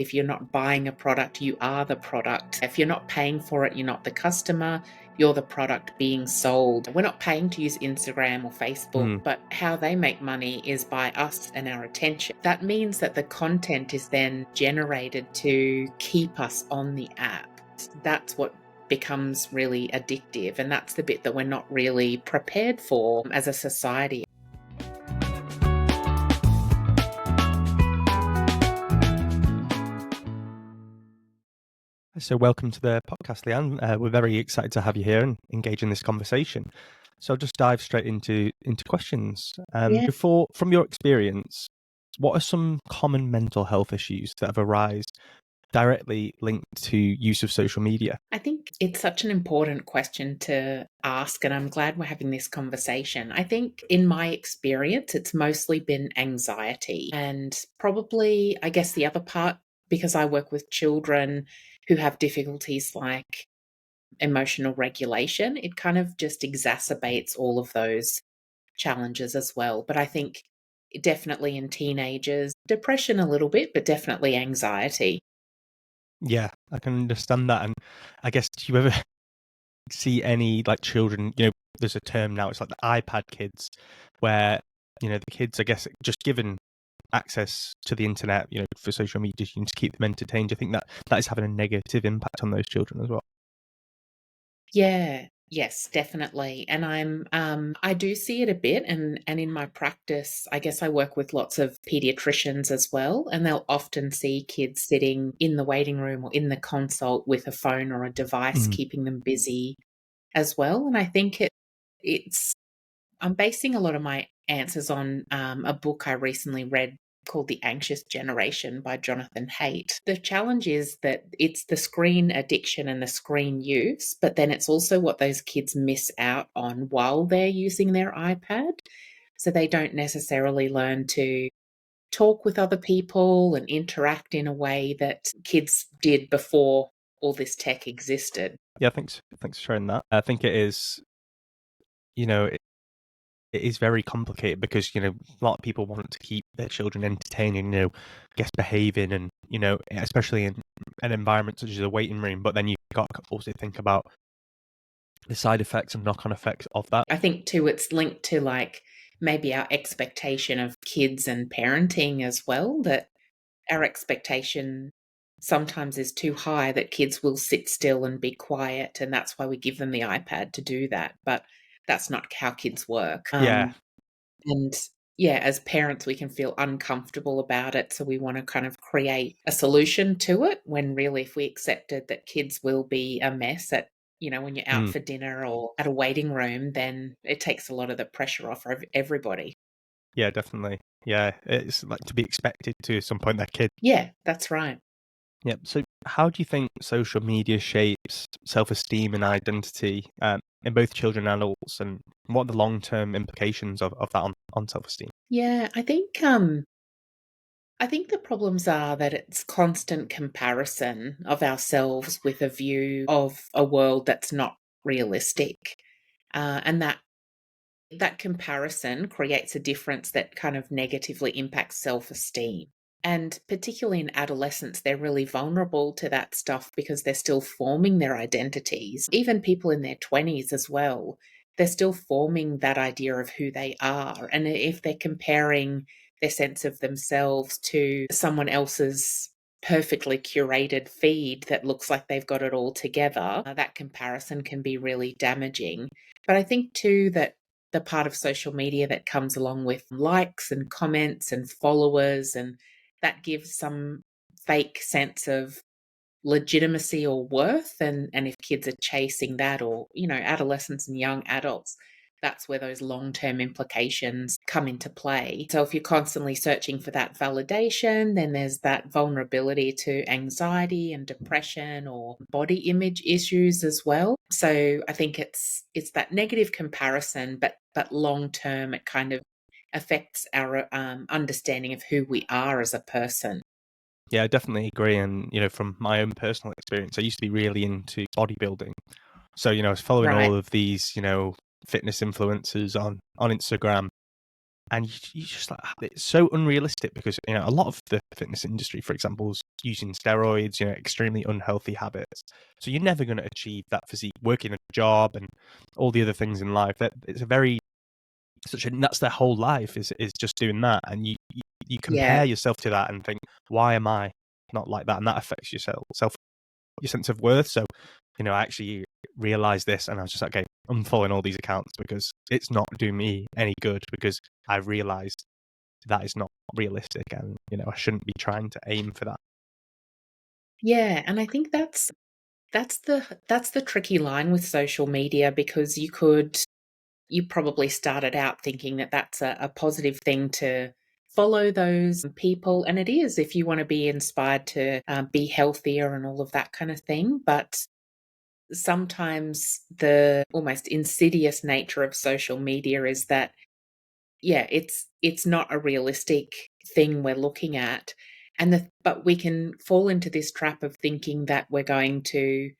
If you're not buying a product, you are the product. If you're not paying for it, you're not the customer, you're the product being sold. We're not paying to use Instagram or Facebook, but how they make money is by us and our attention. That means that the content is then generated to keep us on the app. That's what becomes really addictive, and that's the bit that we're not really prepared for as a society. So welcome to the podcast, Leanne. We're very excited to have you here and engage in this conversation. So I'll just dive straight into questions. From your experience, what are some common mental health issues that have arisen directly linked to use of social media? I think it's such an important question to ask, and I'm glad we're having this conversation. I think in my experience, it's mostly been anxiety, and probably, I guess, the other part, because I work with children who have difficulties like emotional regulation, it kind of just exacerbates all of those challenges as well. But I think definitely in teenagers, depression a little bit, but definitely anxiety. Yeah, I can understand that. And I guess, do you ever see any like children, there's a term now, it's like the iPad kids, where, the kids, I guess, just given access to the internet, for social media to keep them entertained. Do you think that is having a negative impact on those children as well? Yeah. Yes, definitely. And I do see it a bit, and in my practice, I guess I work with lots of pediatricians as well, and they'll often see kids sitting in the waiting room or in the consult with a phone or a device keeping them busy as well. And I think I'm basing a lot of my answers on a book I recently read called The Anxious Generation by Jonathan Haidt. The challenge is that it's the screen addiction and the screen use, but then it's also what those kids miss out on while they're using their iPad. So they don't necessarily learn to talk with other people and interact in a way that kids did before all this tech existed. Yeah, thanks for sharing that. I think it is, it is very complicated because, a lot of people want to keep their children entertaining, I guess behaving and, especially in an environment such as a waiting room. But then you've got to also think about the side effects and knock-on effects of that. I think too, it's linked to like maybe our expectation of kids and parenting as well, that our expectation sometimes is too high that kids will sit still and be quiet, and that's why we give them the iPad to do that. But that's not how kids work. Yeah. And yeah, as parents, we can feel uncomfortable about it. So we want to kind of create a solution to it, when really, if we accepted that kids will be a mess at, when you're out for dinner or at a waiting room, then it takes a lot of the pressure off of everybody. Yeah, definitely. Yeah, it's like to be expected to at some point, that kid. Yeah, that's right. Yeah. So how do you think social media shapes self-esteem and identity in both children and adults, and what are the long-term implications of that on self-esteem? Yeah, I think the problems are that it's constant comparison of ourselves with a view of a world that's not realistic. And that comparison creates a difference that kind of negatively impacts self-esteem. And particularly in adolescence, they're really vulnerable to that stuff because they're still forming their identities. Even people in their 20s as well, they're still forming that idea of who they are. And if they're comparing their sense of themselves to someone else's perfectly curated feed that looks like they've got it all together, that comparison can be really damaging. But I think too that the part of social media that comes along with likes and comments and followers, and that gives some fake sense of legitimacy or worth. And if kids are chasing that, or, adolescents and young adults, that's where those long-term implications come into play. So if you're constantly searching for that validation, then there's that vulnerability to anxiety and depression or body image issues as well. So I think it's that negative comparison, but long-term it kind of affects our understanding of who we are as a person. Yeah, I definitely agree. And, from my own personal experience, I used to be really into bodybuilding. So, I was following Right. all of these, fitness influencers on Instagram. And you just like, it's so unrealistic because, you know, a lot of the fitness industry, for example, is using steroids, you know, extremely unhealthy habits. So you're never going to achieve that physique working a job and all the other things in life. That it's a very that's their whole life is just doing that. And you Yeah. compare yourself to that and think, why am I not like that? And that affects your sense of worth. So, you know, I actually realized this and I was just like, okay, I'm following all these accounts because it's not doing me any good, because I realized that is not realistic and, you know, I shouldn't be trying to aim for that. Yeah, and I think that's the tricky line with social media, because you probably started out thinking that that's a positive thing to follow those people, and it is if you want to be inspired to be healthier and all of that kind of thing. But sometimes the almost insidious nature of social media is that, yeah, it's not a realistic thing we're looking at, but we can fall into this trap of thinking that we're going to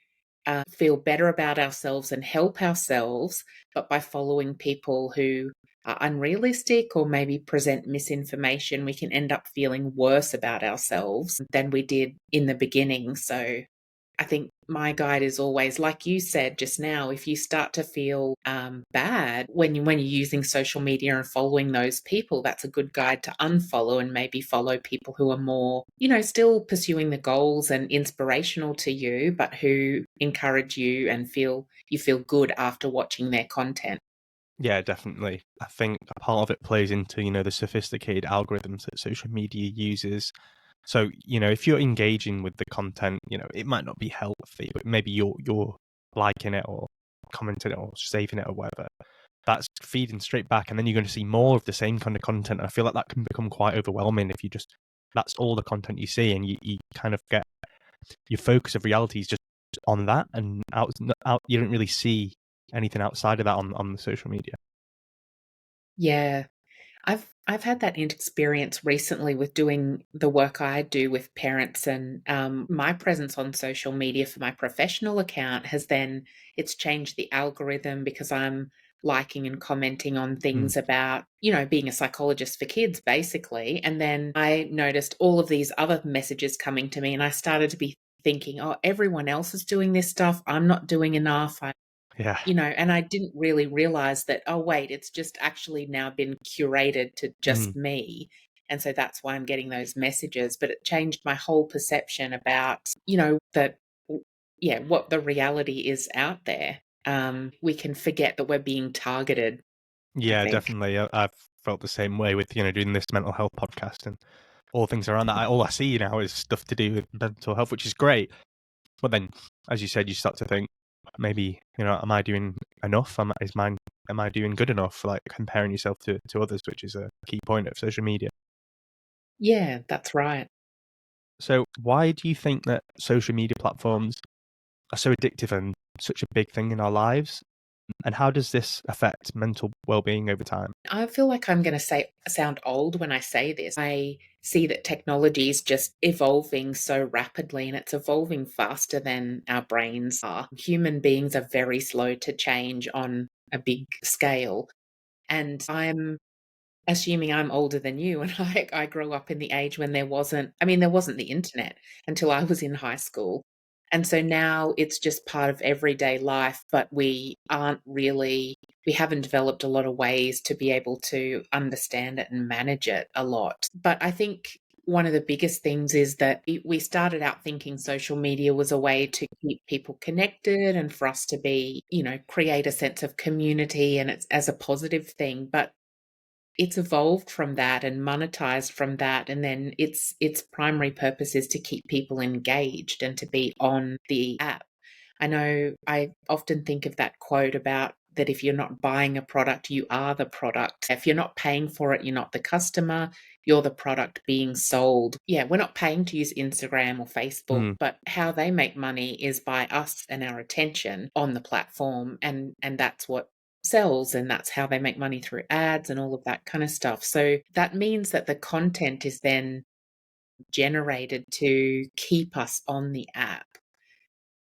feel better about ourselves and help ourselves, but by following people who are unrealistic or maybe present misinformation, we can end up feeling worse about ourselves than we did in the beginning. So I think my guide is always, like you said just now, if you start to feel bad when you're using social media and following those people, that's a good guide to unfollow and maybe follow people who are more, still pursuing the goals and inspirational to you, but who encourage you and you feel good after watching their content. Yeah, definitely. I think a part of it plays into, you know, the sophisticated algorithms that social media uses. So, you know, if you're engaging with the content, you know, it might not be healthy, but maybe you're liking it or commenting it or saving it or whatever. That's feeding straight back, and then you're going to see more of the same kind of content. And I feel like that can become quite overwhelming if you just that's all the content you see, and you kind of get your focus of reality is just on that, and out you don't really see anything outside of that on the social media. Yeah. I've had that experience recently with doing the work I do with parents, and my presence on social media for my professional account it's changed the algorithm because I'm liking and commenting on Mm, things about, being a psychologist for kids, basically. And then I noticed all of these other messages coming to me, and I started to be thinking, oh, everyone else is doing this stuff. I'm not doing enough. yeah. And I didn't really realize that, oh, wait, it's just actually now been curated to Mm. just me. And so that's why I'm getting those messages. But it changed my whole perception about, that, yeah, what the reality is out there. We can forget that we're being targeted, I Yeah, think. definitely. I've felt the same way with, you know, doing this mental health podcast and all things around that. All I see now is stuff to do with mental health, which is great. But then, as you said, you start to think, maybe, you know, am I doing enough? Am I doing good enough? Like comparing yourself to others, which is a key point of social media. Yeah, that's right. So why do you think that social media platforms are so addictive and such a big thing in our lives? And how does this affect mental well-being over time? I feel like I'm going to sound old when I say this. I see that technology is just evolving so rapidly, and it's evolving faster than our brains are. Human beings are very slow to change on a big scale. And I'm assuming I'm older than you, and I grew up in the age when there wasn't the internet until I was in high school. And so now it's just part of everyday life, but we haven't developed a lot of ways to be able to understand it and manage it a lot. But I think one of the biggest things is that we started out thinking social media was a way to keep people connected and for us to be, create a sense of community, and it's as a positive thing. But it's evolved from that and monetized from that, and then its primary purpose is to keep people engaged and to be on the app. I know I often think of that quote about that if you're not buying a product, you are the product. If you're not paying for it, you're not the customer, you're the product being sold. Yeah, we're not paying to use Instagram or Facebook, Mm. but how they make money is by us and our attention on the platform, and that's what sells, and that's how they make money through ads and all of that kind of stuff. So that means that the content is then generated to keep us on the app.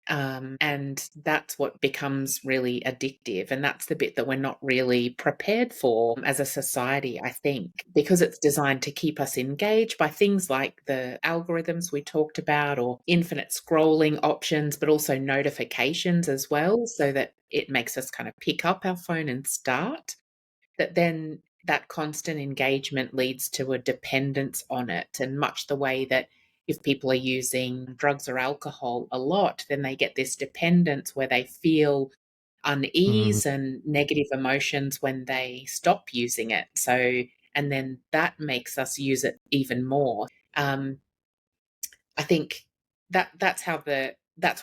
And that's what becomes really addictive. And that's the bit that we're not really prepared for as a society, I think, because it's designed to keep us engaged by things like the algorithms we talked about, or infinite scrolling options, but also notifications as well, so that it makes us kind of pick up our phone and start. That then that constant engagement leads to a dependence on it, and much the way that if people are using drugs or alcohol a lot, then they get this dependence where they feel Mm, unease and negative emotions when they stop using it. So, and then that makes us use it even more. I think that's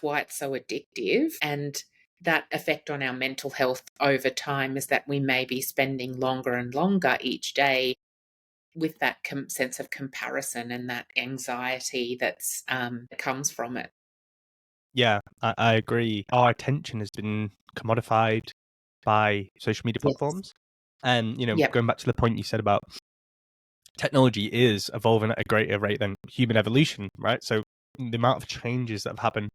why it's so addictive, and that effect on our mental health over time is that we may be spending longer and longer each day with that sense of comparison and that anxiety that comes from it. yeah, I agree. Our attention has been commodified by social media Yes. platforms. And, Yep. going back to the point you said about technology is evolving at a greater rate than human evolution, right? So the amount of changes that have happened,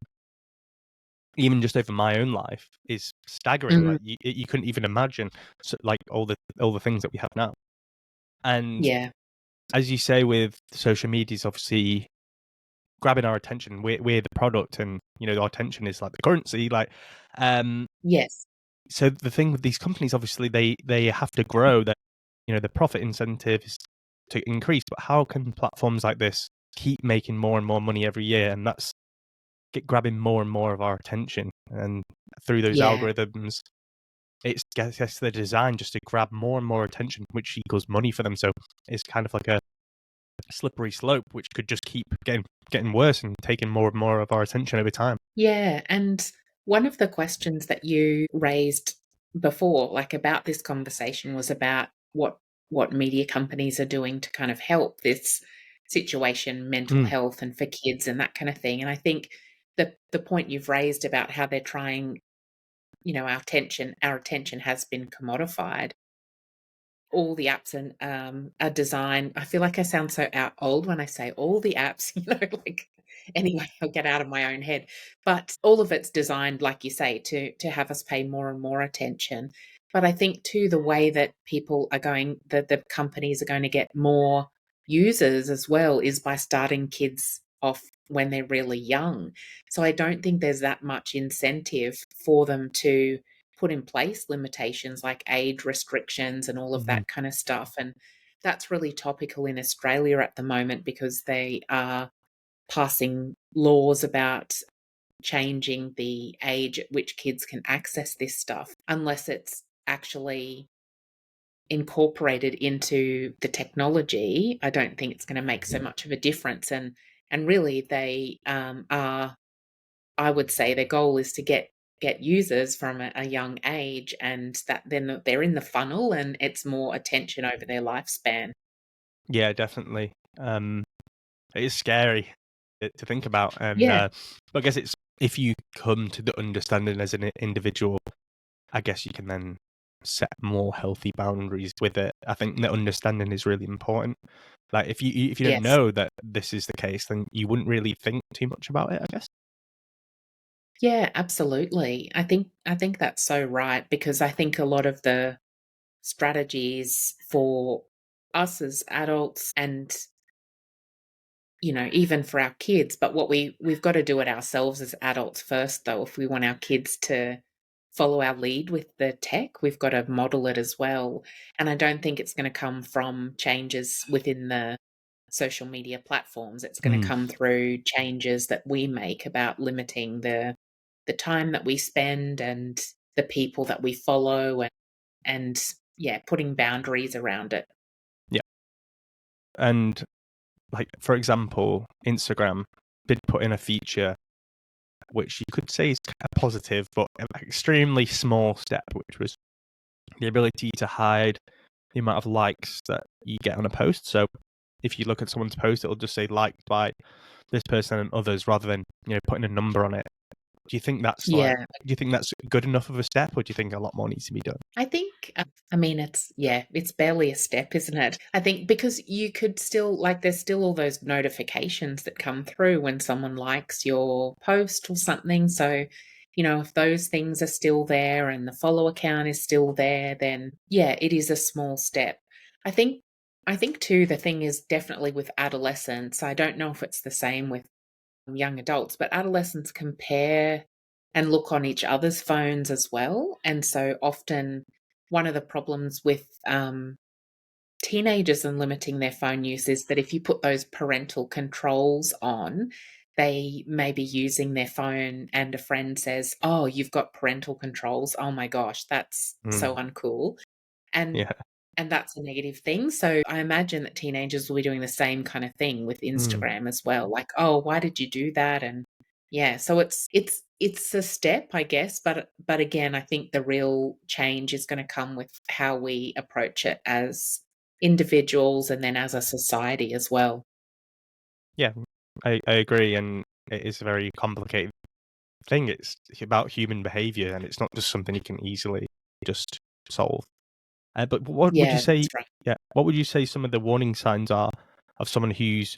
even just over my own life, is staggering. Mm, Like you couldn't even imagine, so, like all the things that we have now. And yeah. as you say, with social media, is obviously grabbing our attention. We're the product, and our attention is like the currency. Like, um, Yes. so the thing with these companies, obviously, they have to grow. That the profit incentive is to increase. But how can platforms like this keep making more and more money every year? And that's get grabbing more and more of our attention. And through those Yeah. algorithms, it's guess they're designed just to grab more and more attention, which equals money for them. So it's kind of like a slippery slope, which could just keep getting worse and taking more and more of our attention over time. Yeah, and one of the questions that you raised before, like about this conversation, was about what media companies are doing to kind of help this situation, mental Mm, health and for kids and that kind of thing. And I think the point you've raised about how they're trying, our attention has been commodified. All the apps and are designed. I feel like I sound so old when I say all the apps, like anyway, I'll get out of my own head. But all of it's designed, like you say, to have us pay more and more attention. But I think too the way that people are going, that the companies are going to get more users as well is by starting kids off when they're really young. So I don't think there's that much incentive for them to put in place limitations like age restrictions and all of mhm. that kind of stuff. And that's really topical in Australia at the moment because they are passing laws about changing the age at which kids can access this stuff unless it's actually incorporated into the technology. I don't think it's going to make so much of a difference. And really they are, I would say their goal is to get users from a young age, and that then they're in the funnel and it's more attention over their lifespan. Yeah, definitely. It is scary to think about, and Yeah. but I guess it's if you come to the understanding as an individual, I guess you can then set more healthy boundaries with it. I think that understanding is really important. Like if you don't Yes. know that this is the case, then you wouldn't really think too much about it, I guess. Yeah, absolutely. I think that's so right, because I think a lot of the strategies for us as adults and even for our kids, but what we've got to do it ourselves as adults first, though. If we want our kids to follow our lead with the tech, we've got to model it as well. And I don't think it's going to come from changes within the social media platforms. It's going to Mm, come through changes that we make about limiting the time that we spend and the people that we follow, and yeah, putting boundaries around it. yeah, and like for example, Instagram did put in a feature which you could say is a positive, but an extremely small step, which was the ability to hide the amount of likes that you get on a post. So if you look at someone's post, it'll just say liked by this person and others rather than putting a number on it. Do you think that's like, Yeah. do you think that's good enough of a step, or do you think a lot more needs to be done? I think, I mean, it's barely a step, isn't it? I think because you could still, like, there's still all those notifications that come through when someone likes your post or something. So, if those things are still there and the follow account is still there, then yeah, it is a small step. I think, I think too, the thing is definitely with adolescents, I don't know if it's the same with young adults, but adolescents compare and look on each other's phones as well. And so often, one of the problems with teenagers and limiting their phone use is that if you put those parental controls on, they may be using their phone and a friend says, "Oh, you've got parental controls. Oh my gosh, that's so Mm, uncool." And yeah. that's a negative thing. So I imagine that teenagers will be doing the same kind of thing with Mm, Instagram as well. Like, "Oh, why did you do that?" And yeah, so it's a step, I guess, but again, I think the real change is gonna come with how we approach it as individuals and then as a society as well. yeah, I agree, and it is a very complicated thing. It's about human behavior, and it's not just something you can easily just solve. But what would you Yeah, say? that's right. Yeah, what would you say some of the warning signs are of someone who's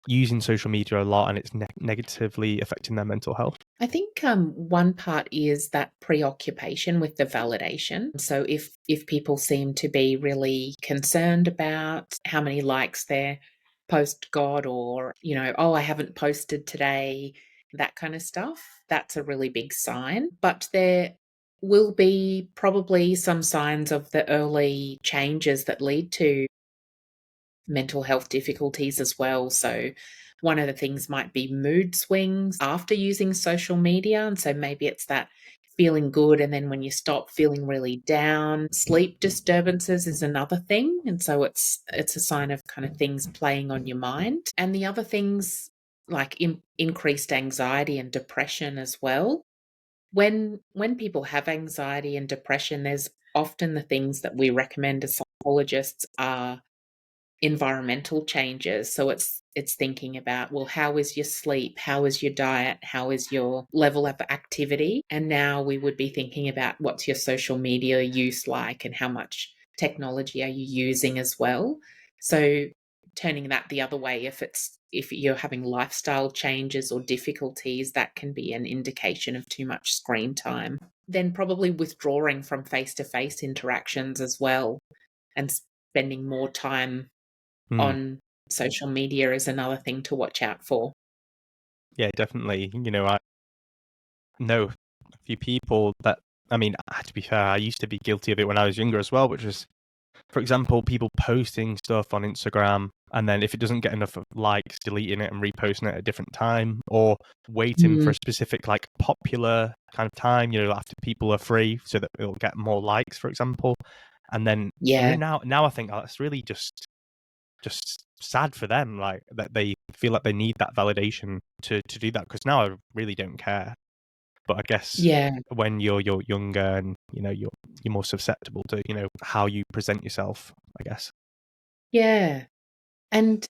using social media a lot and it's negatively affecting their mental health? I think one part is that preoccupation with the validation. So if people seem to be really concerned about how many likes their post got, or oh, I haven't posted today, that kind of stuff, that's a really big sign. But there will be probably some signs of the early changes that lead to mental health difficulties as well. So, one of the things might be mood swings after using social media. And so, maybe it's that feeling good. And then when you stop, feeling really down. Sleep disturbances is another thing. And so, it's a sign of kind of things playing on your mind. And the other things, like increased anxiety and depression as well. When people have anxiety and depression, there's often the things that we recommend as psychologists are environmental changes. So it's thinking about, well, how is your sleep? How is your diet? How is your level of activity? And now we would be thinking about what's your social media use like and how much technology are you using as well. So turning that the other way, if you're having lifestyle changes or difficulties, that can be an indication of too much screen time. Then probably withdrawing from face-to-face interactions as well and spending more time Mm, on social media is another thing to watch out for. yeah, definitely. I know a few people that, I mean, to be fair, I used to be guilty of it when I was younger as well, which was, for example, people posting stuff on Instagram and then if it doesn't get enough likes, deleting it and reposting it at a different time, or waiting for Mm, a specific like popular kind of time, after people are free so that it'll get more likes, for example. And then, yeah, now I think, oh, that's really just sad for them, like that they feel like they need that validation to do that, because now I really don't care. But I guess yeah, when you're younger and you're more susceptible to how you present yourself, I guess. yeah. And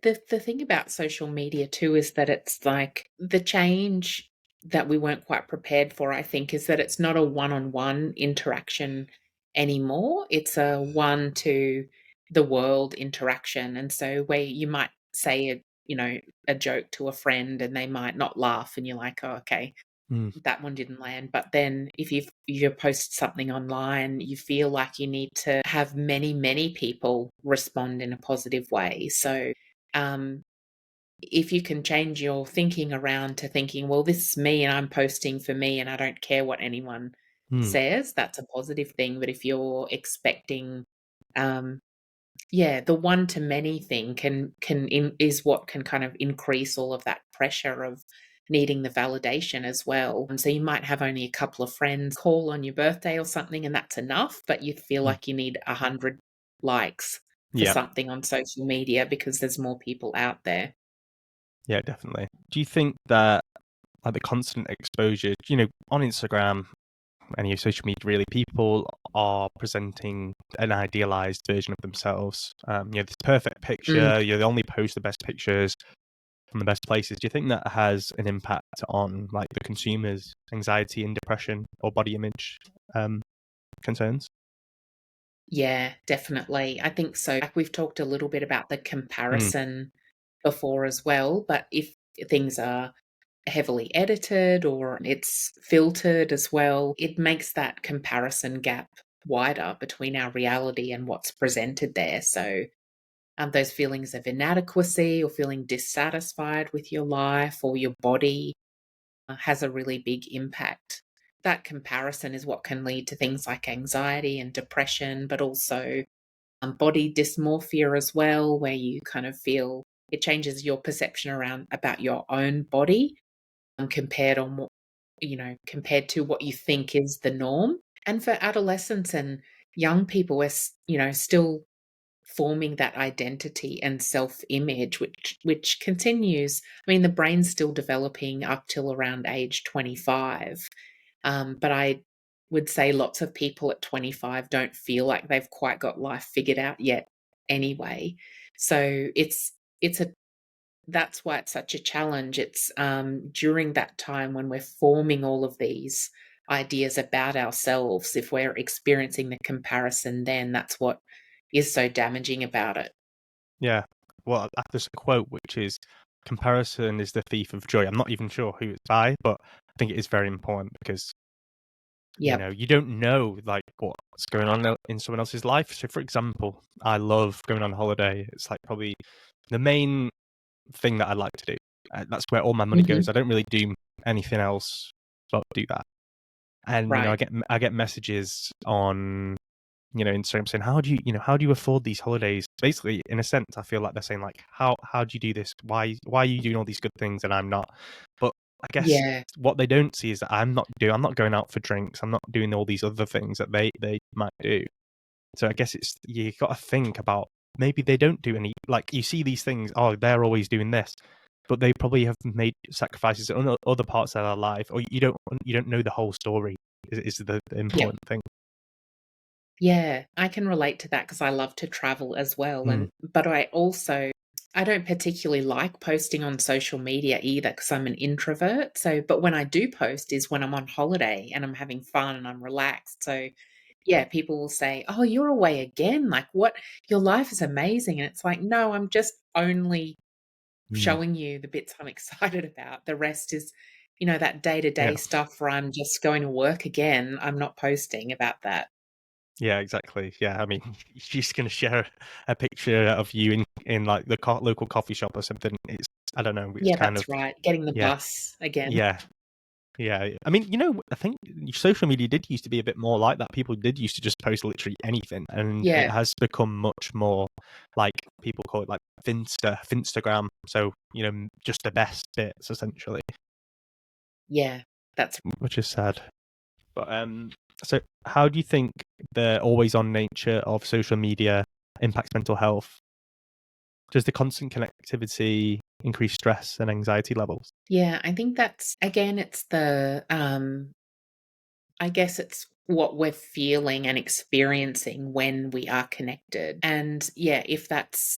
the thing about social media too is that it's like the change that we weren't quite prepared for, I think, is that it's not a one-on-one interaction anymore. It's a one to the world interaction. And so where you might say a joke to a friend and they might not laugh and you're like, oh, okay, Mm, that one didn't land. But then if you post something online, you feel like you need to have many, many people respond in a positive way. So um, if you can change your thinking around to thinking, well, this is me and I'm posting for me and I don't care what anyone mm, says, that's a positive thing. But if you're expecting um, yeah, the one to many thing is what can kind of increase all of that pressure of needing the validation as well. And so you might have only a couple of friends call on your birthday or something, and that's enough, but you feel mm. like you need 100 likes for Yeah, something on social media because there's more people out there. yeah, definitely. Do you think that like the constant exposure, on Instagram, any social media, really, people are presenting an idealized version of themselves. This perfect Mm, picture, they only post the best pictures. from the best places. Do you think that has an impact on like the consumer's anxiety and depression or body image concerns? Yeah, definitely. I think so. Like we've talked a little bit about the Mm, comparison before as well, but if things are heavily edited or it's filtered as well, it makes that comparison gap wider between our reality and what's presented there. So, those feelings of inadequacy or feeling dissatisfied with your life or your body has a really big impact. That comparison is what can lead to things like anxiety and depression, but also body dysmorphia as well, where you kind of feel it changes your perception around about your own body compared on what compared to what you think is the norm. And for adolescents and young people, we're still forming that identity and self-image, which continues. I mean, the brain's still developing up till around age 25, but I would say lots of people at 25 don't feel like they've quite got life figured out yet anyway. So it's a that's why it's such a challenge. It's during that time when we're forming all of these ideas about ourselves, if we're experiencing the comparison, then that's what is so damaging about it. yeah. Well, there's a quote which is comparison is the thief of joy. I'm not even sure who it's by, but I think it is very important because Yep. you don't know like what's going on in someone else's life. So, for example, I love going on holiday. It's like probably the main thing that I like to do. That's where all my money Hmm. goes. I don't really do anything else but do that. And Right. I get messages on Instagram saying, how do you afford these holidays? Basically, in a sense, I feel like they're saying like, how do you do this? Why are you doing all these good things and I'm not? But I guess Yeah. what they don't see is that I'm not going out for drinks. I'm not doing all these other things that they might do. So I guess it's you got to think about maybe they don't do any like you see these things. Oh, they're always doing this, but they probably have made sacrifices in other parts of their life, or you don't know the whole story. Is the Yep. important thing? Yeah, I can relate to that because I love to travel as well, Mm, but I don't particularly like posting on social media either because 'cause I'm an introvert, but when I do post is when I'm on holiday and I'm having fun and I'm relaxed, so, yeah, people will say, "Oh, you're away again, like, what your life is amazing," and it's like, "No, I'm just only mm, showing you the bits I'm excited about, the rest is, that yeah. day-to-day stuff where I'm just going to work again, I'm not posting about that." Yeah, exactly. Yeah, I mean, she's just gonna share a picture of you in like the local coffee shop or something. It's I don't know. It's Yeah, kind of that's right, getting the yeah, bus again. yeah, yeah. I mean, I think social media did used to be a bit more like that. People did used to just post literally anything, and it Yeah, has become much more like people call it like Finstagram. So just the best bits essentially, yeah, that's which is sad. But so how do you think the always on nature of social media impacts mental health? Does the constant connectivity increase stress and anxiety levels? yeah, I think that's again, I guess it's what we're feeling and experiencing when we are connected. And yeah, if that's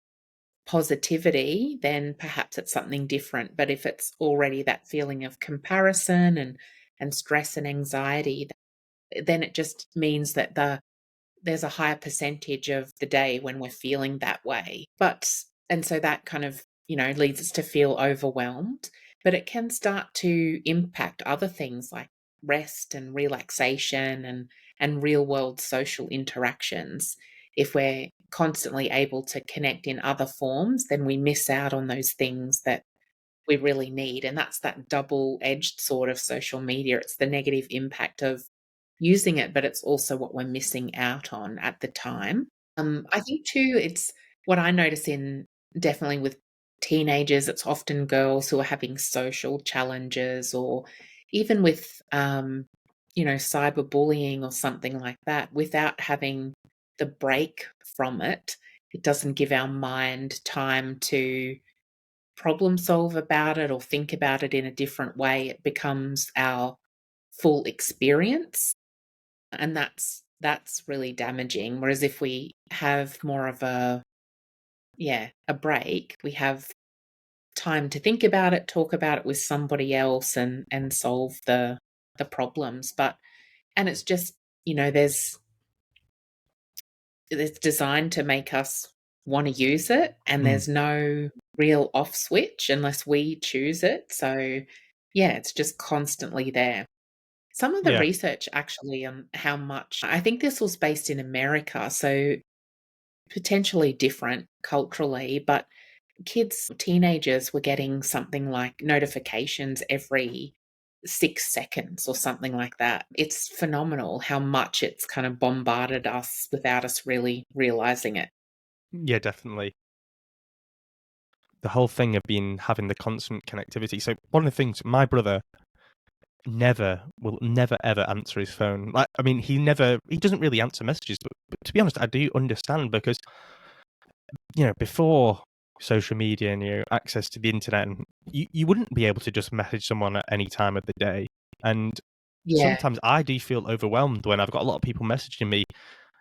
positivity, then perhaps it's something different. But if it's already that feeling of comparison and stress and anxiety, then it just means that there's a higher percentage of the day when we're feeling that way. And so that kind of, leads us to feel overwhelmed, but it can start to impact other things like rest and relaxation and real world social interactions. If we're constantly able to connect in other forms, then we miss out on those things that we really need. And that's that double-edged sword of social media. It's the negative impact of using it, but it's also what we're missing out on at the time. I think too, it's what I notice in definitely with teenagers, it's often girls who are having social challenges or even with, cyberbullying or something like that, without having the break from it, it doesn't give our mind time to problem solve about it or think about it in a different way. It becomes our full experience, and that's really damaging. Whereas if we have more of a break, we have time to think about it, talk about it with somebody else, and solve the problems. But and it's just, there's it's designed to make us want to use it, and Mm. there's no real off switch unless we choose it. So yeah, it's just constantly there. Some of the Yeah. research actually on how much, I think this was based in America, so potentially different culturally, but teenagers were getting something like notifications every 6 seconds or something like that. It's phenomenal how much it's kind of bombarded us without us really realizing it. Yeah, definitely. The whole thing of having the constant connectivity. So one of the things, my brother will never ever answer his phone. Like, I mean, he doesn't really answer messages, but to be honest, I do understand because before social media and access to the internet, and you wouldn't be able to just message someone at any time of the day. And Yeah. sometimes I do feel overwhelmed when I've got a lot of people messaging me,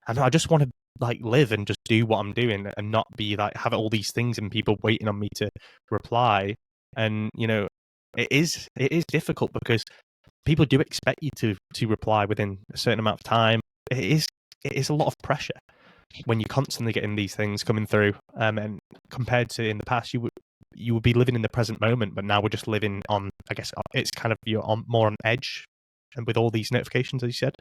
and I just want to like live and just do what I'm doing and not be like have all these things and people waiting on me to reply. And it is difficult because people do expect you to reply within a certain amount of time. It is a lot of pressure when you're constantly getting these things coming through. And compared to in the past, you would be living in the present moment, but now we're just living on. I guess it's kind of you're on more on edge, and with all these notifications, as you said.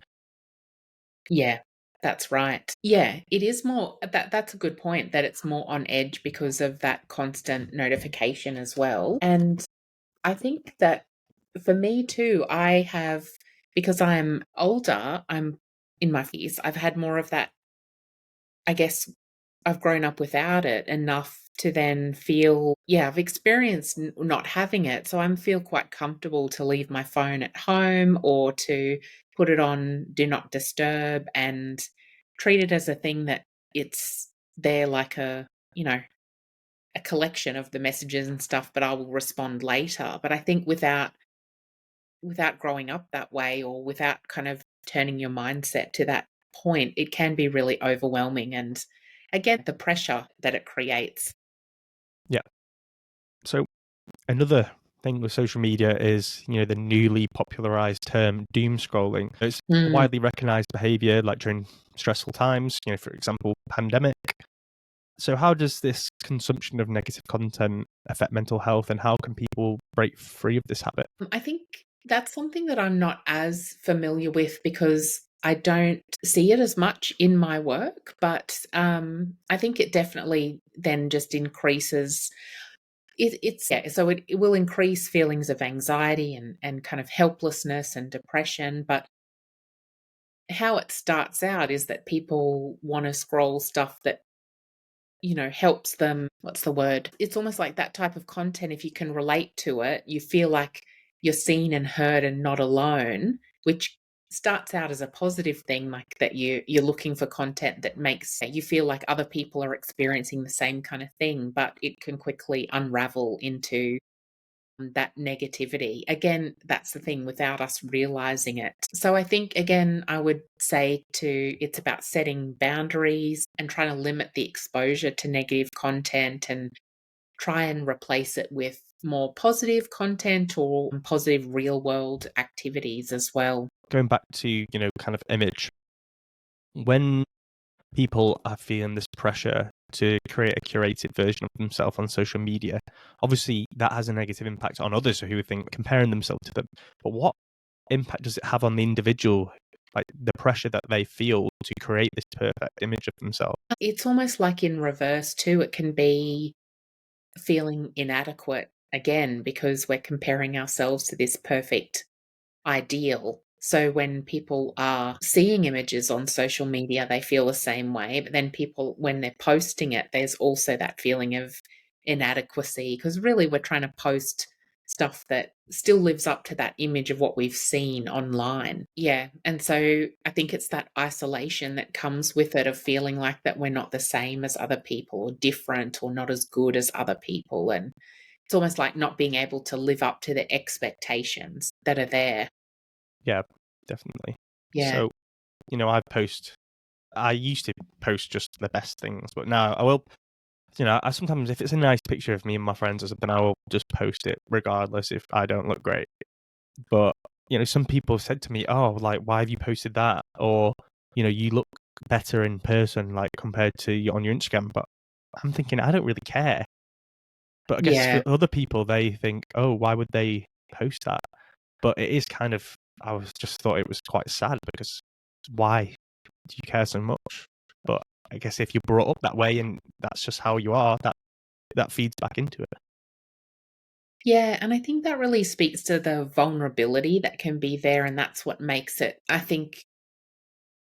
Yeah, that's right. Yeah, it is more that's a good point, that it's more on edge because of that constant notification as well. And I think that for me too, because I'm older, I'm in my 50s, I've had more of that. I guess I've grown up without it enough to then feel, yeah, I've experienced not having it. So I feel quite comfortable to leave my phone at home or to put it on do not disturb and treat it as a thing that it's there, like a collection of the messages and stuff, but I will respond later. But I think without growing up that way, or without kind of turning your mindset to that point, it can be really overwhelming. And again, the pressure that it creates. Yeah. So another thing with social media is the newly popularized term doom scrolling. It's a Mm. widely recognized behavior, like during stressful times. For example, pandemic. So how does this consumption of negative content affect mental health, and how can people break free of this habit? I think that's something that I'm not as familiar with because I don't see it as much in my work, but I think it definitely then just increases. It's yeah, so it will increase feelings of anxiety and kind of helplessness and depression. But how it starts out is that people want to scroll stuff that helps them. What's the word? It's almost like that type of content. If you can relate to it, you feel like you're seen and heard and not alone, which starts out as a positive thing, like that you're looking for content that makes you feel like other people are experiencing the same kind of thing, but it can quickly unravel into that negativity. Again, that's the thing, without us realizing it. So I think, again, I would say it's about setting boundaries and trying to limit the exposure to negative content and try and replace it with more positive content or positive real world activities as well. Going back to kind of image, when people are feeling this pressure to create a curated version of themselves on social media, obviously that has a negative impact on others who think comparing themselves to them. But what impact does it have on the individual, like the pressure that they feel to create this perfect image of themselves? It's almost like in reverse too. It can be feeling inadequate again because we're comparing ourselves to this perfect ideal. So when people are seeing images on social media, they feel the same way. But then people, when they're posting it, there's also that feeling of inadequacy because really we're trying to post stuff that still lives up to that image of what we've seen online. Yeah. And so I think it's that isolation that comes with it, of feeling like that we're not the same as other people, or different, or not as good as other people. And it's almost like not being able to live up to the expectations that are there. Yeah, definitely. Yeah. So, I used to post just the best things, but now I will You know, I sometimes, if it's a nice picture of me and my friends or something, I will just post it regardless if I don't look great. But, you know, some people have said to me, "Oh, like, why have you posted that?" Or, you know, "You look better in person, like, compared to on your Instagram." But I'm thinking, I don't really care. But I guess for Yeah. other people, they think, "Oh, why would they post that?" But it is kind of, I was just thought it was quite sad because why do you care so much? But I guess if you're brought up that way and that's just how you are, that feeds back into it. Yeah, and I think that really speaks to the vulnerability that can be there, and that's what makes it, I think,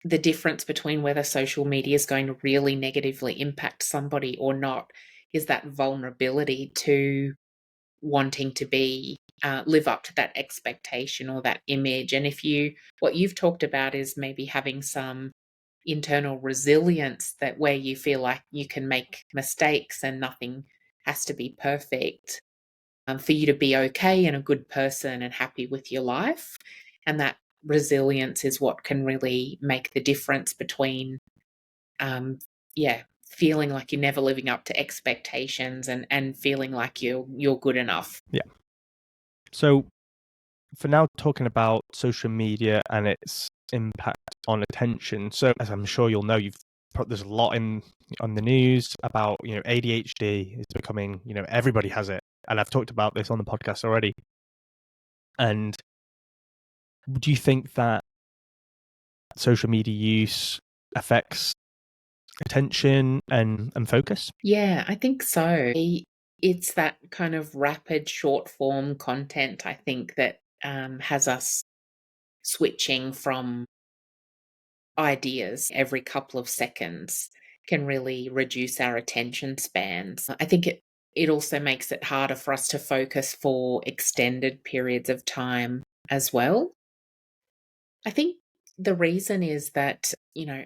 the difference between whether social media is going to really negatively impact somebody or not is that vulnerability to wanting to be live up to that expectation or that image. And if you what you've talked about is maybe having some internal resilience, that where you feel like you can make mistakes and nothing has to be perfect, for you to be okay and a good person and happy with your life. And that resilience is what can really make the difference between, um, yeah, feeling like you're never living up to expectations and feeling like you're good enough. Yeah. So for now, talking about social media and its impact on attention. So as I'm sure you'll know, there's a lot in on the news about, you know, ADHD is becoming, you know, everybody has it, and I've talked about this on the podcast already. And do you think that social media use affects attention and focus? Yeah, I think so. It's that kind of rapid short form content, I think, that has us switching from ideas every couple of seconds, can really reduce our attention spans. I think it also makes it harder for us to focus for extended periods of time as well. I think the reason is that,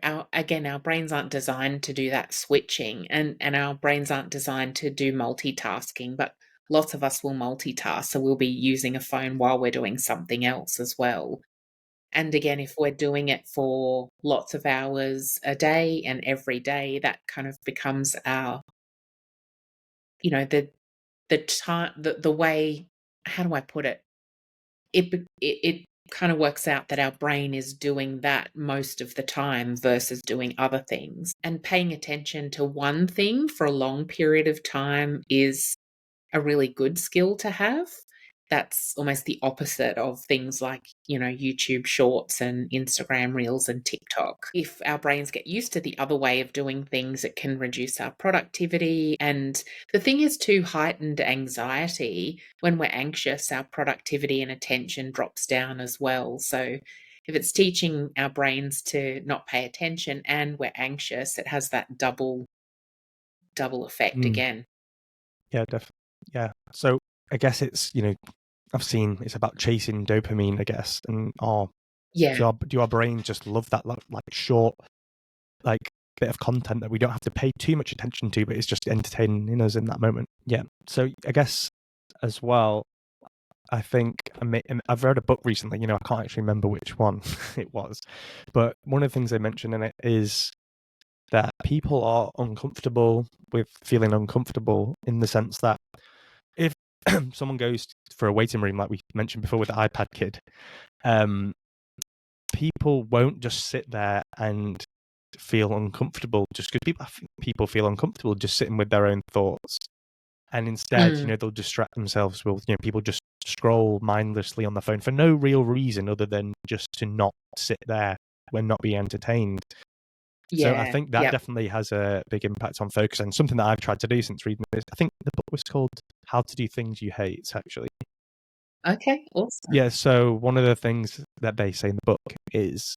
our brains aren't designed to do that switching, and our brains aren't designed to do multitasking, but lots of us will multitask, so we'll be using a phone while we're doing something else as well. And again, if we're doing it for lots of hours a day and every day, that kind of becomes our, the time, the way, how do I put it? It kind of works out that our brain is doing that most of the time versus doing other things. And paying attention to one thing for a long period of time is a really good skill to have. That's almost the opposite of things like, YouTube Shorts and Instagram Reels and TikTok. If our brains get used to the other way of doing things, it can reduce our productivity. And the thing is, too, heightened anxiety. When we're anxious, our productivity and attention drops down as well. So if it's teaching our brains to not pay attention and we're anxious, it has that double effect Mm, again. yeah, definitely. Yeah. So I guess it's, you know, I've seen it's about chasing dopamine, I guess, and Yeah. do our brains just love that like short, like bit of content that we don't have to pay too much attention to, but it's just entertaining us in that moment. Yeah. So I guess as well, I think I've read a book recently. You know, I can't actually remember which one it was, but one of the things they mention in it is that people are uncomfortable with feeling uncomfortable in the sense that if someone goes for a waiting room, like we mentioned before with the iPad kid, um, people won't just sit there and feel uncomfortable just because people feel uncomfortable just sitting with their own thoughts. And instead, you Mm. know, they'll distract themselves with, you know, people just scroll mindlessly on the phone for no real reason other than just to not sit there when not be entertained. So I Yeah. think that Yep. definitely has a big impact on focus, and something that I've tried to do since reading this. I think the book was called How to Do Things You Hate, actually. Okay, awesome. Yeah, so one of the things that they say in the book is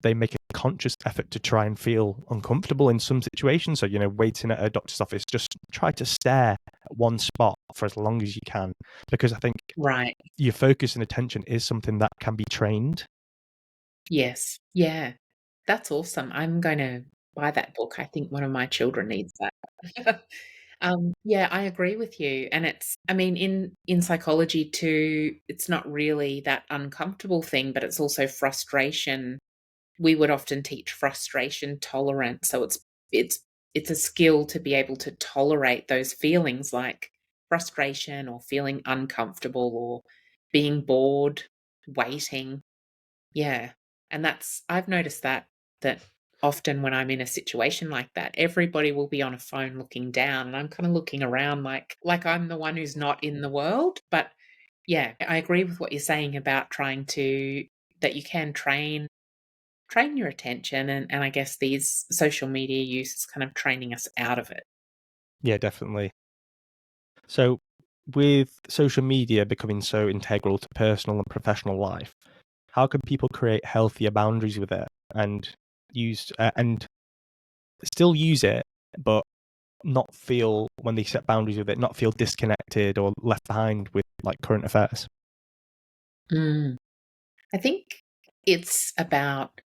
they make a conscious effort to try and feel uncomfortable in some situations. So, you know, waiting at a doctor's office, just try to stare at one spot for as long as you can, because I think Right. your focus and attention is something that can be trained. Yes. Yeah. That's awesome. I'm gonna buy that book. I think one of my children needs that. Yeah, I agree with you, and I mean, in psychology too, it's not really that uncomfortable thing, but it's also frustration. We would often teach frustration tolerance, so it's it's a skill to be able to tolerate those feelings like frustration or feeling uncomfortable or being bored, waiting. Yeah, and I've noticed that often when I'm in a situation like that, everybody will be on a phone looking down, and I'm kinda looking around like I'm the one who's not in the world, but yeah, I agree with what you're saying about trying to that you can train your attention, and I guess these social media use is kind of training us out of it. Yeah, definitely. So, with social media becoming so integral to personal and professional life, how can people create healthier boundaries with it and and still use it, but not feel when they set boundaries with it, not feel disconnected or left behind with like current affairs? Mm. I think it's about,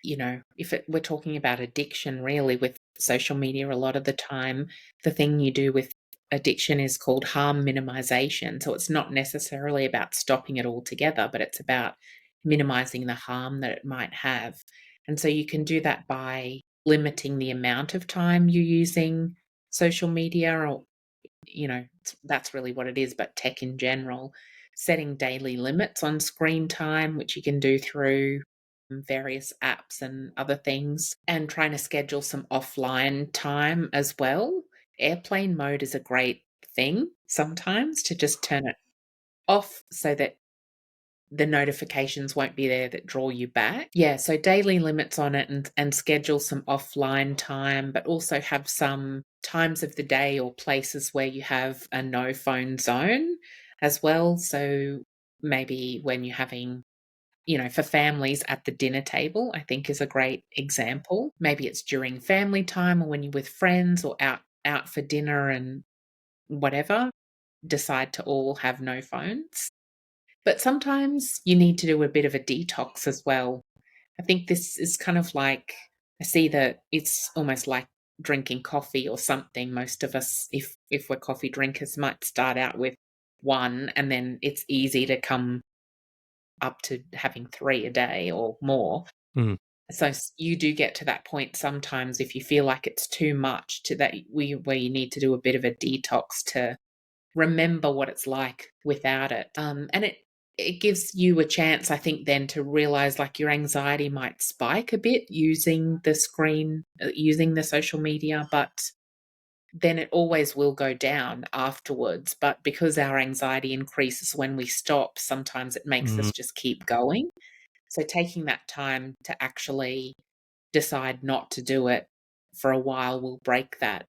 if we're talking about addiction really with social media, a lot of the time, the thing you do with addiction is called harm minimization. So it's not necessarily about stopping it altogether, but it's about minimizing the harm that it might have. And so you can do that by limiting the amount of time you're using social media, or that's really what it is, but tech in general. Setting daily limits on screen time, which you can do through various apps and other things, and trying to schedule some offline time as well. Airplane mode is a great thing sometimes to just turn it off so that the notifications won't be there that draw you back. Yeah, so daily limits on it, and schedule some offline time, but also have some times of the day or places where you have a no phone zone as well. So maybe when you're having, for families at the dinner table, I think is a great example. Maybe it's during family time or when you're with friends or out for dinner and whatever, decide to all have no phones. But sometimes you need to do a bit of a detox as well. I think this is kind of like, I see that it's almost like drinking coffee or something. Most of us, if we're coffee drinkers, might start out with one, and then it's easy to come up to having three a day or more. Mm. So you do get to that point sometimes if you feel like it's too much to that where you need to do a bit of a detox to remember what it's like without it. And it gives you a chance, I think, then to realize like your anxiety might spike a bit using the screen, using the social media, but then it always will go down afterwards. But because our anxiety increases when we stop, sometimes it makes Mm. us just keep going. So taking that time to actually decide not to do it for a while will break that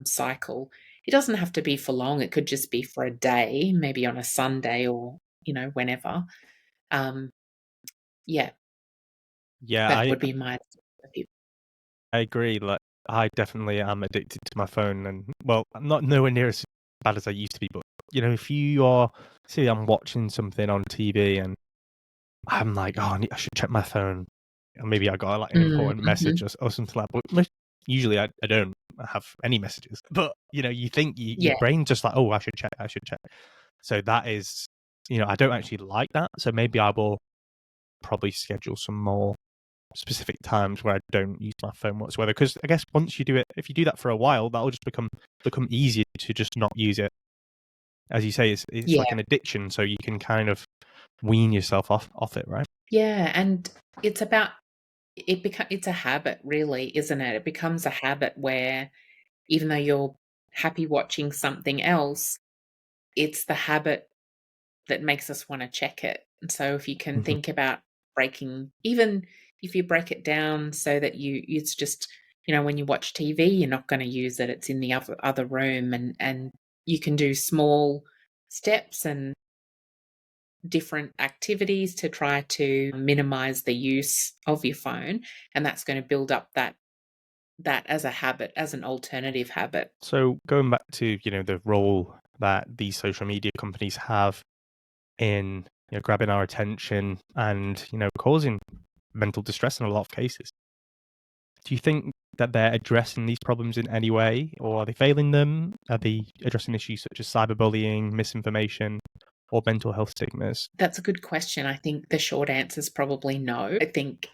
cycle. It doesn't have to be for long. It could just be for a day, maybe on a Sunday or, whenever. Um, yeah, Yeah, that would be my I agree. Like, I definitely am addicted to my phone, and well, I'm not nowhere near as bad as I used to be. But if you are, say, I'm watching something on TV, and I'm like, oh, I should check my phone, or maybe I got like an important message Mhm. or something like. But usually, I don't have any messages. But you think your Yeah, brain's just like, oh, I should check, I should check. So that is, I don't actually like that. So maybe I will probably schedule some more specific times where I don't use my phone whatsoever. Because I guess once you do it, if you do that for a while, that'll just become easier to just not use it. As you say, it's yeah, like an addiction, so you can kind of wean yourself off it, right? yeah, and it's about it's a habit really, isn't it? It becomes a habit where even though you're happy watching something else, it's the habit that makes us wanna check it. And so if you can Hmm. think about breaking, even if you break it down so that it's just, when you watch TV, you're not gonna use it, it's in the other room, and you can do small steps and different activities to try to minimize the use of your phone, and that's gonna build up that as a habit, as an alternative habit. So going back to the role that these social media companies have in grabbing our attention and causing mental distress in a lot of cases. Do you think that they're addressing these problems in any way, or are they failing them? Are they addressing issues such as cyberbullying, misinformation, or mental health stigmas? That's a good question. I think the short answer is probably no. I think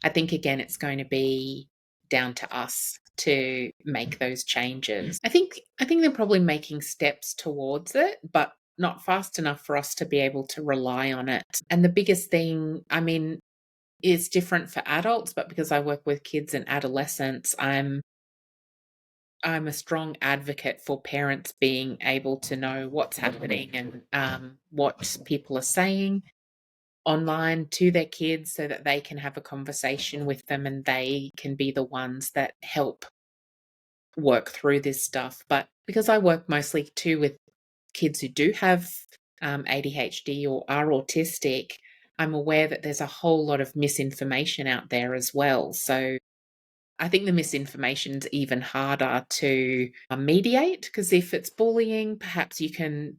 again, it's going to be down to us to make those changes. I think they're probably making steps towards it, but not fast enough for us to be able to rely on it. And the biggest thing, I mean, is different for adults, but because I work with kids and adolescents, I'm a strong advocate for parents being able to know what's happening and what people are saying online to their kids so that they can have a conversation with them and they can be the ones that help work through this stuff. But because I work mostly too with kids who do have ADHD or are autistic, I'm aware that there's a whole lot of misinformation out there as well. So I think the misinformation's even harder to mediate, because if it's bullying, perhaps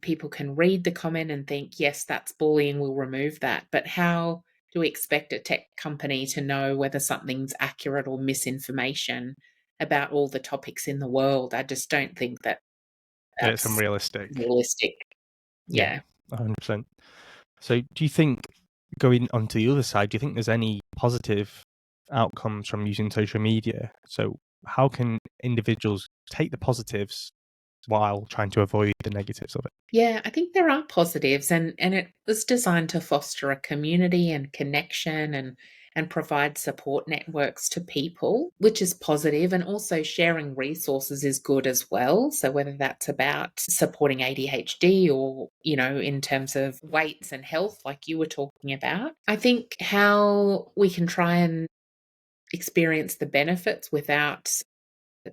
people can read the comment and think, yes, that's bullying, we'll remove that. But how do we expect a tech company to know whether something's accurate or misinformation about all the topics in the world? I just don't think that It's that's unrealistic. realistic. Yeah, Yeah. 100%. So do you think, going onto the other side, do you think there's any positive outcomes from using social media? So how can individuals take the positives while trying to avoid the negatives of it? Yeah, I think there are positives, and it was designed to foster a community and connection and provide support networks to people, which is positive, and also sharing resources is good as well. So whether that's about supporting ADHD or, in terms of weights and health like you were talking about. I think how we can try and experience the benefits without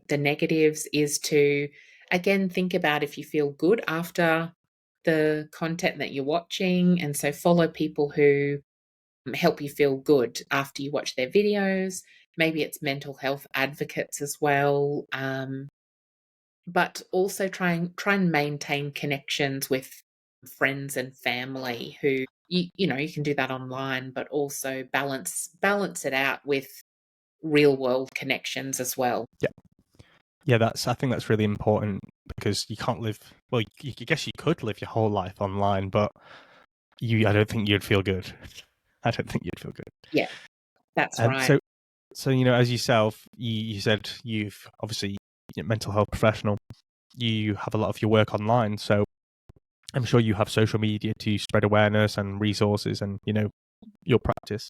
the negatives is to, again, think about if you feel good after the content that you're watching. And so follow people who help you feel good after you watch their videos. Maybe it's mental health advocates as well. But also try and maintain connections with friends and family who you can do that online, but also balance it out with real world connections as well. Yeah. Yeah, I think that's really important, because you can't live, well, I guess you could live your whole life online, but I don't think you'd feel good. I don't think you'd feel good. Yeah, that's And right. so as yourself, you said you've obviously, mental health professional, you have a lot of your work online, so I'm sure you have social media to spread awareness and resources and, your practice.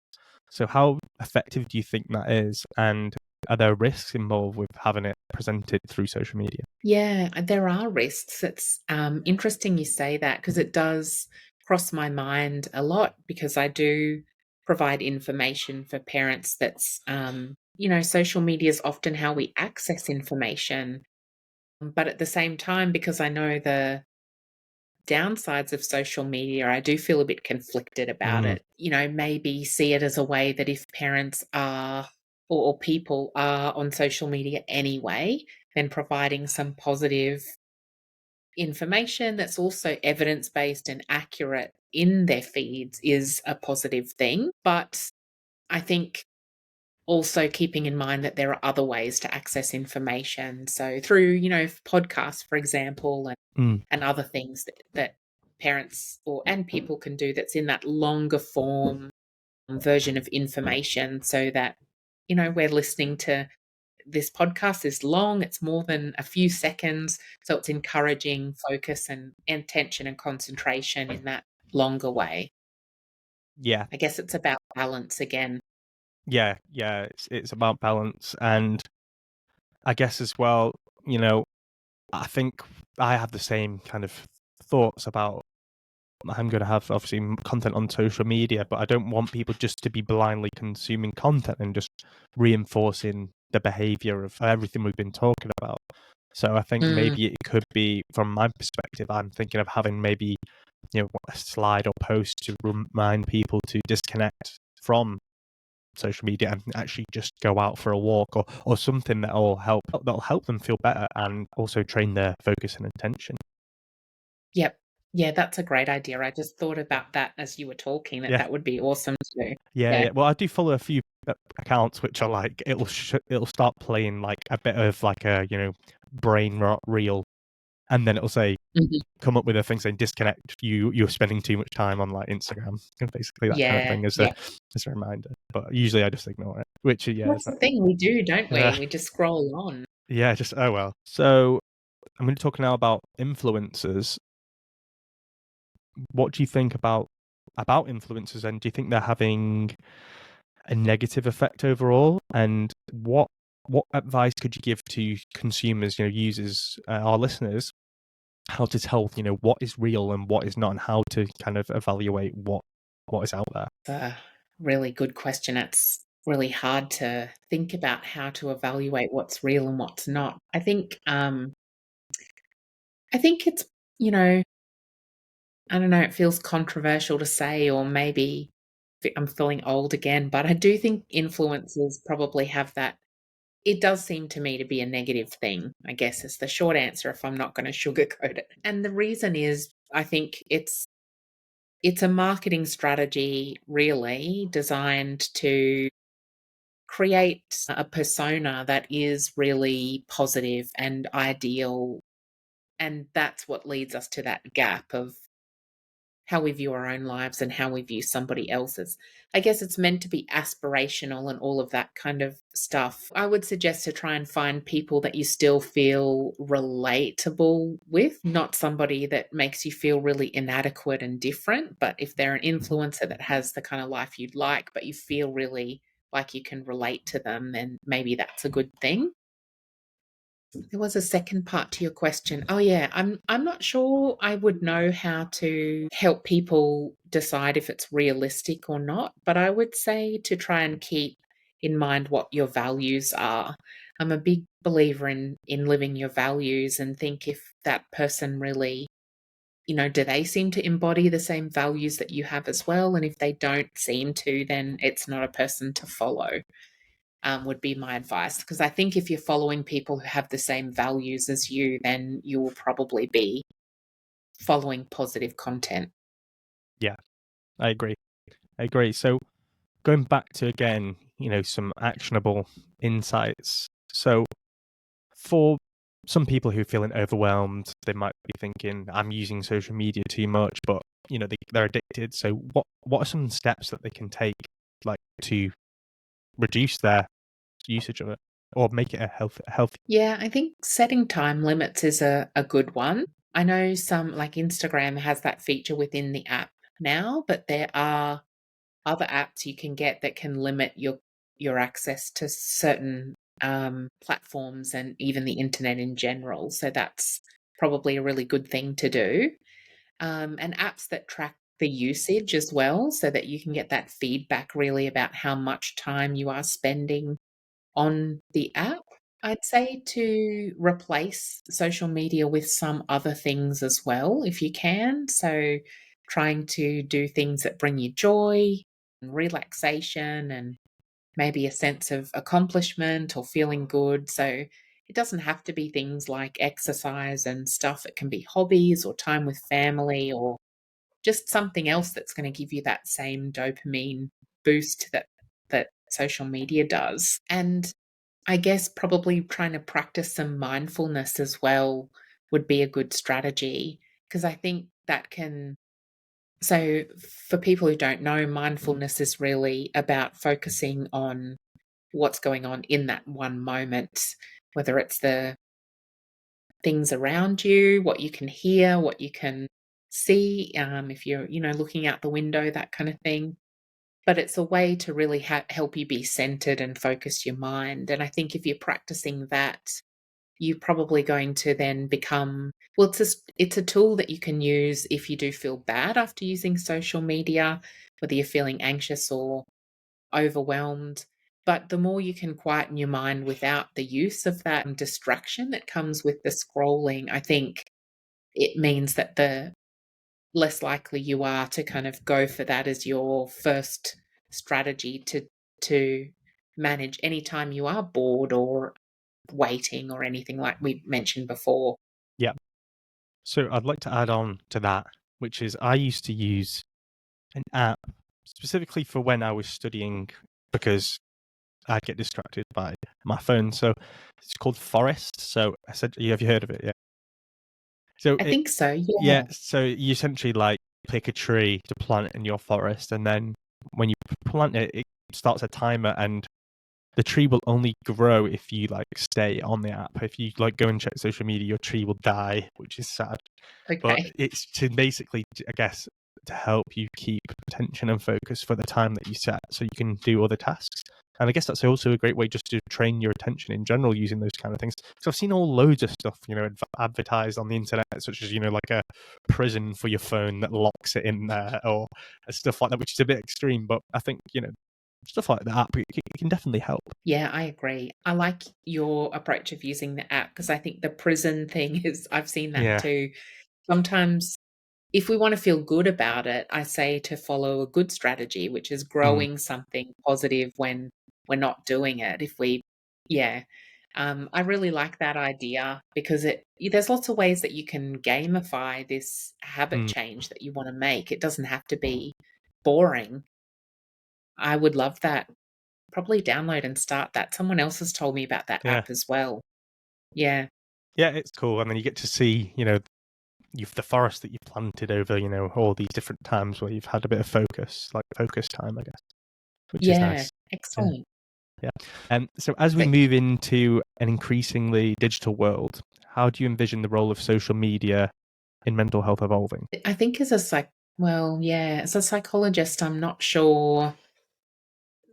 So how effective do you think that is? And are there risks involved with having it presented through social media? Yeah, there are risks. It's interesting you say that, because it does cross my mind a lot, because I do provide information for parents that's, social media is often how we access information. But at the same time, because I know the downsides of social media, I do feel a bit conflicted about Mm, it. Maybe see it as a way that if parents are or people are on social media anyway, then providing some positive information that's also evidence based and accurate in their feeds is a positive thing. But I think also keeping in mind that there are other ways to access information. So through, podcasts, for example, mm, and other things that parents and people can do that's in that longer form version of information, so that, we're listening to this podcast is long, it's more than a few seconds, so it's encouraging focus and attention and concentration in that longer way. yeah, I guess it's about balance again. yeah. It's about balance, and I guess as well, I think I have the same kind of thoughts about, I'm going to have obviously content on social media, but I don't want people just to be blindly consuming content and just reinforcing the behavior of everything we've been talking about. So I think Mm, maybe it could be, from my perspective, I'm thinking of having maybe, a slide or post to remind people to disconnect from social media and actually just go out for a walk, or something that'll help them feel better and also train their focus and attention. yep. Yeah, that's a great idea. I just thought about that as you were talking, that Yeah. that would be awesome to do. Yeah, Yeah. yeah. Well, I do follow a few accounts which are like, it'll start playing like a bit of like a, brain rot reel, and then it'll say, Mhm. come up with a thing saying disconnect, you're spending too much time on like Instagram, and basically that kind of Yeah, thing, as a yeah. reminder. But usually I just ignore it. Which yeah, That's the thing, we do, don't we? uh, We just scroll on. yeah, just oh well. So I'm going to talk now about influencers. What do you think about influencers, and do you think they're having a negative effect overall? And what advice could you give to consumers, users, our listeners, how to tell, what is real and what is not, and how to kind of evaluate what is out there? A really good question. It's really hard to think about how to evaluate what's real and what's not. I think it's, you know, I don't know, it feels controversial to say, or maybe I'm feeling old again, but I do think influencers probably have that. It does seem to me to be a negative thing, I guess is the short answer if I'm not going to sugarcoat it. And the reason is I think it's a marketing strategy really designed to create a persona that is really positive and ideal. And that's what leads us to that gap of how we view our own lives and how we view somebody else's. I guess it's meant to be aspirational and all of that kind of stuff. I would suggest to try and find people that you still feel relatable with, not somebody that makes you feel really inadequate and different. But if they're an influencer that has the kind of life you'd like, but you feel really like you can relate to them, then maybe that's a good thing. There was a second part to your question. Oh yeah, I'm not sure I would know how to help people decide if it's realistic or not, but I would say to try and keep in mind what your values are. I'm a big believer in living your values and think if that person really, do they seem to embody the same values that you have as well? And if they don't seem to, then it's not a person to follow, would be my advice. Because I think if you're following people who have the same values as you, then you will probably be following positive content. Yeah, I agree. So going back to, again, some actionable insights. So for some people who are feeling overwhelmed, they might be thinking, I'm using social media too much, but they're addicted. So what are some steps that they can take, like, to reduce their usage of it or make it a healthy? Yeah, I think setting time limits is a good one. I know some, like Instagram has that feature within the app now, but there are other apps you can get that can limit your access to certain platforms and even the internet in general. So that's probably a really good thing to do. And apps that track the usage as well, so that you can get that feedback really about how much time you are spending on the app. I'd say to replace social media with some other things as well, if you can. So, trying to do things that bring you joy and relaxation and maybe a sense of accomplishment or feeling good. So, it doesn't have to be things like exercise and stuff. It can be hobbies or time with family or just something else that's going to give you that same dopamine boost that social media does. And I guess probably trying to practice some mindfulness as well would be a good strategy because I think that can. So, for people who don't know, mindfulness is really about focusing on what's going on in that one moment, whether it's the things around you, what you can hear, what you can see, if you're, looking out the window, that kind of thing. But it's a way to really help you be centered and focus your mind. And I think if you're practicing that, you're probably going to then become well, it's a tool that you can use if you do feel bad after using social media, whether you're feeling anxious or overwhelmed. But the more you can quieten your mind without the use of that distraction that comes with the scrolling, I think it means that the less likely you are to kind of go for that as your first strategy to manage anytime you are bored or waiting or anything like we mentioned before. Yeah. So I'd like to add on to that, which is I used to use an app specifically for when I was studying because I'd get distracted by my phone. So it's called Forest. So I said, have you heard of it? Yeah. So I think so, yeah. yeah. So you essentially like pick a tree to plant in your forest, and then when you plant it, it starts a timer, and the tree will only grow if you like stay on the app. If you like go and check social media, your tree will die, which is sad. But Okay. it's to basically, I guess, to help you keep attention and focus for the time that you set so you can do other tasks. And I guess that's also a great way just to train your attention in general using those kind of things. So I've seen all loads of stuff, advertised on the internet, such as, like a prison for your phone that locks it in there or stuff like that, which is a bit extreme. But I think, stuff like that, it can definitely help. Yeah, I agree. I like your approach of using the app because I think the prison thing is, I've seen that Yeah. too. Sometimes if we want to feel good about it, I say to follow a good strategy, which is Mm. growing something positive when we're not doing it. Yeah. I really like that idea because there's lots of ways that you can gamify this habit Mm. change that you want to make. It doesn't have to be boring. I would love that. Probably download and start that. Someone else has told me about that Yeah. app as well. Yeah. Yeah, it's cool. And then you get to see, you've the forest that you've planted over, all these different times where you've had a bit of focus time, I guess, which is Yeah. nice. Yeah. Excellent. Yeah. So as we But move into an increasingly digital world, how do you envision the role of social media in mental health evolving? I think as a psychologist, I'm not sure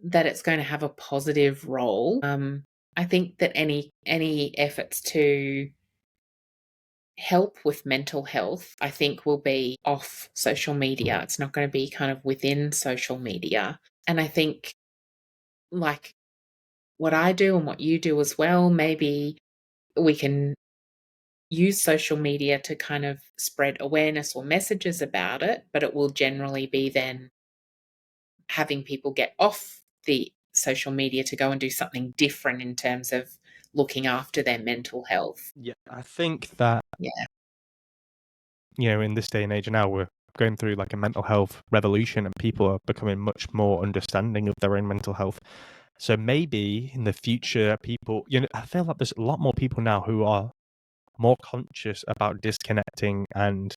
that it's going to have a positive role. I think that any efforts to help with mental health, I think will be off social media. It's not going to be kind of within social media. And I think like what I do and what you do as well, maybe we can use social media to kind of spread awareness or messages about it, but it will generally be then having people get off the social media to go and do something different in terms of looking after their mental health. Yeah, I think that, Yeah. in this day and age now, we're going through like a mental health revolution and people are becoming much more understanding of their own mental health. So maybe in the future, people, I feel like there's a lot more people now who are more conscious about disconnecting and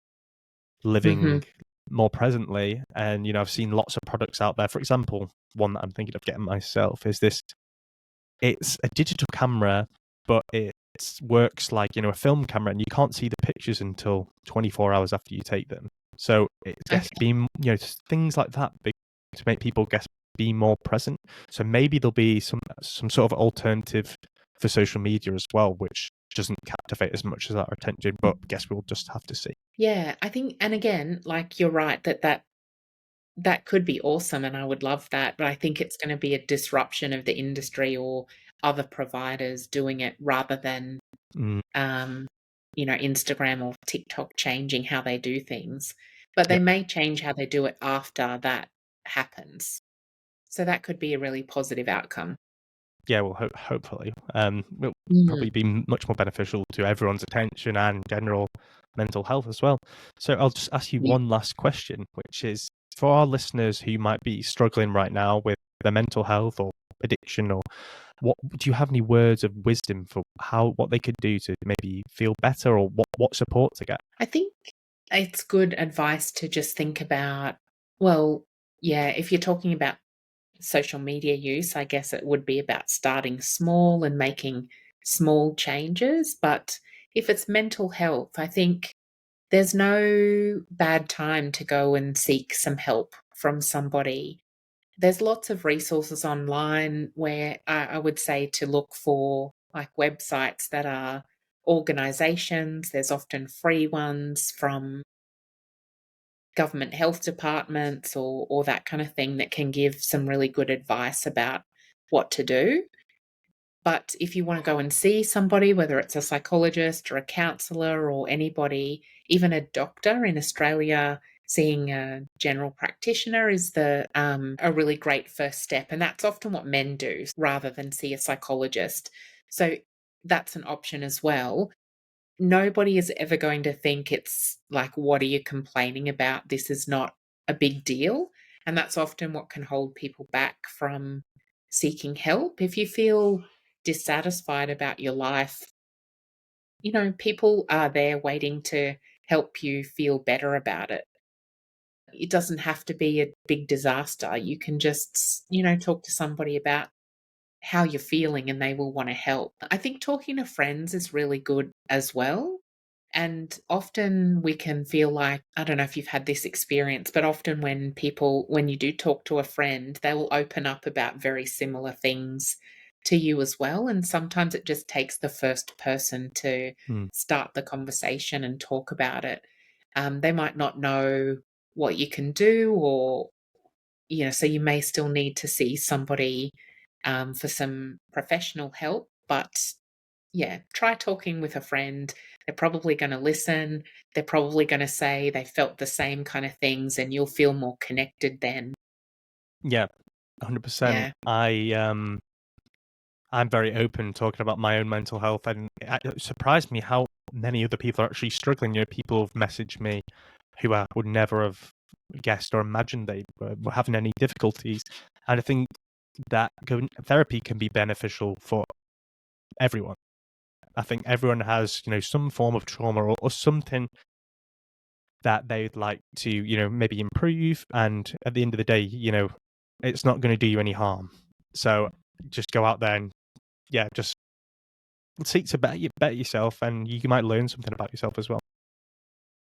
living Mhm. more presently. And, I've seen lots of products out there. For example, one that I'm thinking of getting myself is this. It's a digital camera, but it works like, a film camera, and you can't see the pictures until 24 hours after you take them. So it's guess Okay. being, things like that to make people guess be more present. So maybe there'll be some sort of alternative for social media as well, which doesn't captivate as much as our attention, but guess we'll just have to see. Yeah, I think and again, like, you're right that could be awesome, and I would love that, but I think it's gonna be a disruption of the industry or other providers doing it rather than, Mm, um, Instagram or TikTok changing how they do things. But they yep. may change how they do it after that happens. So that could be a really positive outcome. Yeah, well, hopefully, it'll Mm, probably be much more beneficial to everyone's attention and general mental health as well. So I'll just ask you yeah. one last question, which is for our listeners who might be struggling right now with their mental health or addiction, or what do you have any words of wisdom for what they could do to maybe feel better, or what support to get? I think it's good advice to just think about, well, yeah, if you're talking about social media use, I guess it would be about starting small and making small changes. But if it's mental health, I think there's no bad time to go and seek some help from somebody. There's lots of resources online where I would say to look for like websites that are organizations. There's often free ones from government health departments or that kind of thing that can give some really good advice about what to do. But if you want to go and see somebody, whether it's a psychologist or a counselor or anybody, even a doctor in Australia, seeing a general practitioner is a really great first step. And that's often what men do rather than see a psychologist. So that's an option as well. Nobody is ever going to think it's like, what are you complaining about? This is not a big deal. And that's often what can hold people back from seeking help. If you feel dissatisfied about your life, people are there waiting to help you feel better about it. It doesn't have to be a big disaster. You can just, talk to somebody about how you're feeling and they will want to help. I think talking to friends is really good as well. And often we can feel like, I don't know if you've had this experience, but often when you do talk to a friend, they will open up about very similar things to you as well. And sometimes it just takes the first person to Mm. start the conversation and talk about it. They might not know what you can do, or, so you may still need to see somebody for some professional help. But yeah, try talking with a friend. They're probably going to listen. They're probably going to say they felt the same kind of things, and you'll feel more connected then. Yeah, 100%. Yeah. I'm very open talking about my own mental health, and it surprised me how many other people are actually struggling. People have messaged me who I would never have guessed or imagined they were having any difficulties, and I think that therapy can be beneficial for everyone. I think everyone has, some form of trauma or something that they'd like to, maybe improve. And at the end of the day, it's not going to do you any harm. So just go out there and, yeah, just seek to better yourself, and you might learn something about yourself as well.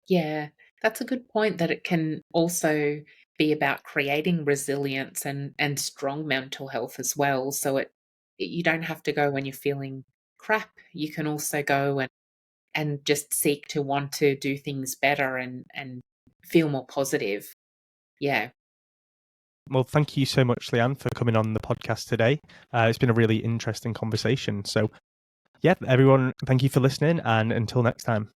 Yeah, that's a good point, that it can also be about creating resilience and strong mental health as well. So you don't have to go when you're feeling crap. You can also go and just seek to want to do things better and feel more positive. Yeah. Well, thank you so much, Leanne, for coming on the podcast today. It's been a really interesting conversation. So, yeah, everyone, thank you for listening, and until next time.